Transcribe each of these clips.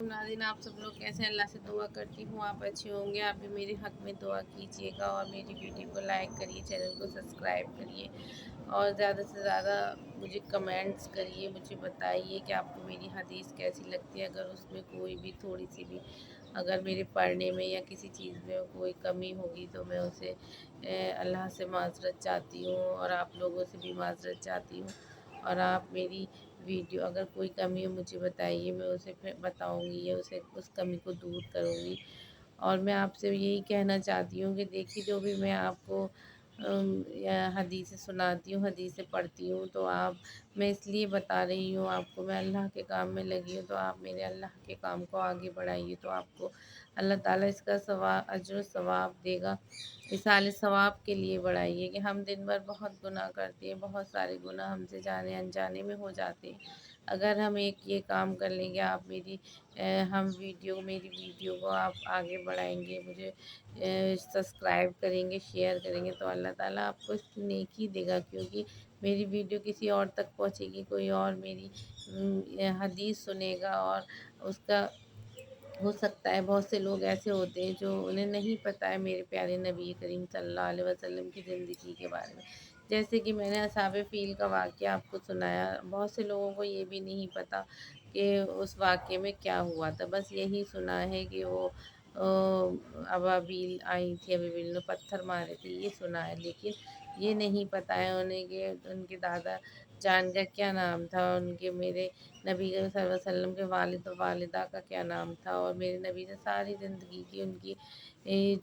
नाज़रीन, आप सब लोग कैसे हैं? अल्लाह से दुआ करती हूँ आप अच्छे होंगे। आप भी मेरे हक़ में दुआ कीजिएगा और मेरी वीडियो को लाइक करिए, चैनल को सब्सक्राइब करिए और ज़्यादा से ज़्यादा मुझे कमेंट्स करिए, मुझे बताइए कि आपको मेरी हदीस कैसी लगती है। अगर उसमें कोई भी थोड़ी सी भी अगर मेरे पढ़ने में या किसी चीज़ में कोई कमी होगी तो मैं उसे अल्लाह से माज़रत चाहती हूँ और आप लोगों से भी माज़रत चाहती हूँ। और आप मेरी वीडियो अगर कोई कमी हो मुझे बताइए, मैं उसे फिर बताऊँगी या उसे उस कमी को दूर करूँगी। और मैं आपसे यही कहना चाहती हूँ कि देखिए, जो भी मैं आपको या हदीसें सुनाती हूँ, हदीसें पढ़ती हूँ, तो आप मैं इसलिए बता रही हूँ आपको, मैं अल्लाह के काम में लगी हूँ, तो आप मेरे अल्लाह के काम को आगे बढ़ाइए, तो आपको अल्लाह ताला इसका अजर सवाब देगा। इसाले सवाब के लिए बढ़ाइए कि हम दिन भर बहुत गुनाह करते हैं, बहुत सारे गुनाह हमसे जाने अनजाने में हो जाते हैं। अगर हम एक ये काम कर लेंगे, आप मेरी वीडियो को आप आगे बढ़ाएंगे, मुझे सब्सक्राइब करेंगे, शेयर करेंगे, तो अल्लाह ताला आपको इसकी नेकी देगा, क्योंकि मेरी वीडियो किसी और तक पहुंचेगी, कोई और मेरी हदीस सुनेगा और उसका हो सकता है बहुत से लोग ऐसे होते हैं जो उन्हें नहीं पता है मेरे प्यारे नबी करीम सल्लल्लाहु अलैहि वसल्लम की ज़िंदगी के बारे में। जैसे कि मैंने असहाबे फ़ील का वाक़या आपको सुनाया, बहुत से लोगों को ये भी नहीं पता कि उस वाक़ये में क्या हुआ था। बस यही सुना है कि वो अबाबील आई थी, अबाबील ने पत्थर मारे थे, ये सुना है। लेकिन ये नहीं पता है उन्हें कि उनके दादा जान का क्या नाम था, उनके मेरे नबी करीम सल्लल्लाहु अलैहि वसल्लम के वालिद और वालिदा का क्या नाम था। और मेरे नबी ने सारी ज़िंदगी की उनकी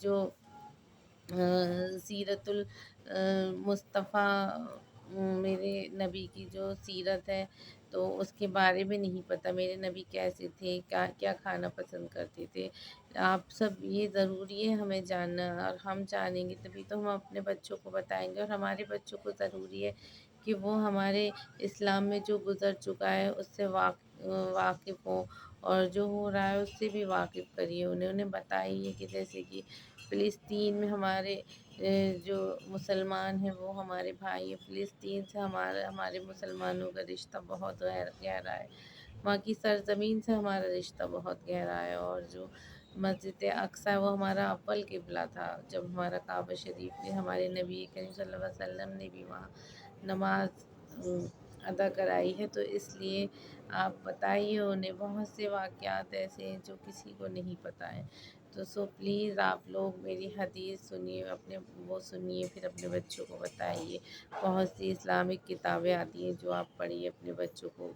जो सीरतुल मुस्तफ़ा मेरे नबी की जो सीरत है, तो उसके बारे में नहीं पता मेरे नबी कैसे थे, क्या क्या खाना पसंद करते थे। आप सब ये ज़रूरी है हमें जानना, और हम जानेंगे तभी तो हम अपने बच्चों को बताएंगे। और हमारे बच्चों को ज़रूरी है कि वो हमारे इस्लाम में जो गुज़र चुका है उससे वाकिफ़ हों, और जो हो रहा है उससे भी वाकिफ़ करिए उन्हें बताइए कि जैसे कि फ़िलिस्तीन में हमारे जो मुसलमान हैं वो हमारे भाई हैं। फ़िलिस्तीन से हमारे मुसलमानों का रिश्ता बहुत गहरा है। वहाँ की सरज़मीन से हमारा रिश्ता बहुत गहरा है। और जो मस्जिद अक़सा है वो हमारा अव्वल क़िबला था। जब हमारा काबा शरीफ ने हमारे नबी करीम सल्लल्लाहु अलैहि वसल्लम ने भी वहाँ नमाज़ अदा कराई है, तो इसलिए आप बताइए उन्हें। बहुत से वाक़यात ऐसे हैं जो किसी को नहीं पता है। तो प्लीज़ आप लोग मेरी हदीस सुनिए, वो सुनिए, फिर अपने बच्चों को बताइए। बहुत सी इस्लामिक किताबें आती हैं जो आप पढ़िए, अपने बच्चों को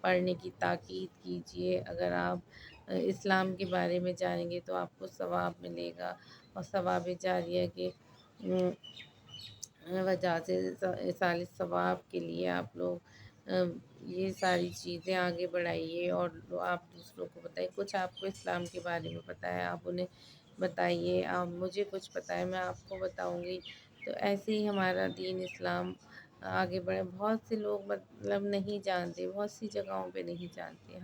पढ़ने की ताकीद कीजिए। अगर आप इस्लाम के बारे में जानेंगे तो आपको सवाब मिलेगा, और सवाब जारिया के वजह से इसाले सवाब के लिए आप लोग ये सारी चीज़ें आगे बढ़ाइए और आप दूसरों को बताइए। कुछ आपको इस्लाम के बारे में पता है आप उन्हें बताइए, आप मुझे कुछ पता है मैं आपको बताऊंगी। तो ऐसे ही हमारा दीन इस्लाम आगे बढ़े। बहुत से लोग मतलब नहीं जानते, बहुत सी जगहों पे नहीं जानते,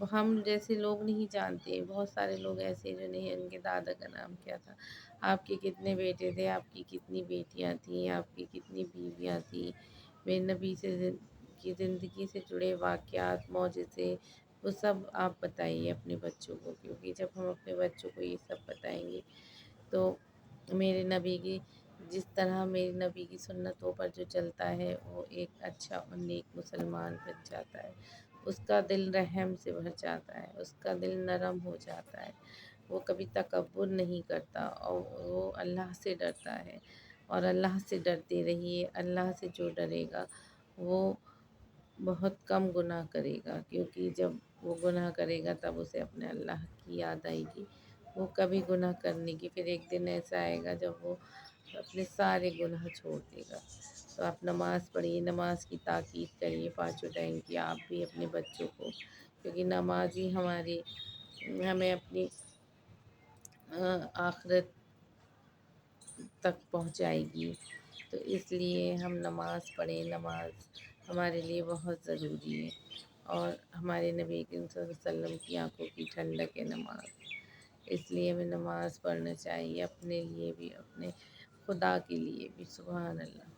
हम जैसे लोग नहीं जानते। बहुत सारे लोग ऐसे जो नहीं, उनके दादा का नाम क्या था, आपके कितने बेटे थे, आपकी कितनी बेटियां थीं, आपकी कितनी बीवियां थीं। मेरे नबी की ज़िंदगी से जुड़े वाक़यात, मौजिज़े, वो सब आप बताइए अपने बच्चों को, क्योंकि जब हम अपने बच्चों को ये सब बताएंगे तो मेरे नबी की जिस तरह मेरे नबी की सुन्नतों पर जो चलता है वो एक अच्छा और नेक मुसलमान बन जाता है। उसका दिल रहम से भर जाता है, उसका दिल नरम हो जाता है, वो कभी तकब्बुर नहीं करता और वो अल्लाह से डरता है। और अल्लाह से डरते रहिए। अल्लाह से जो डरेगा वो बहुत कम गुनाह करेगा, क्योंकि जब वो गुनाह करेगा तब उसे अपने अल्लाह की याद आएगी। वो कभी गुनाह करने की, फिर एक दिन ऐसा आएगा जब वो अपने सारे गुनाह छोड़ देगा। तो आप नमाज़ पढ़िए, नमाज की ताकीद करिए, पाँचों टाइम की, आप भी अपने बच्चों को, क्योंकि नमाज ही हमें अपनी आखिरत तक पहुंचाएगी। तो इसलिए हम नमाज़ पढ़ें, नमाज हमारे लिए बहुत ज़रूरी है। और हमारे नबी करीम सल्लल्लाहु अलैहि वसल्लम की आंखों की ठंडक है नमाज, इसलिए हमें नमाज़ पढ़ना चाहिए, अपने लिए भी, अपने खुदा के लिए भी। सुभान अल्लाह।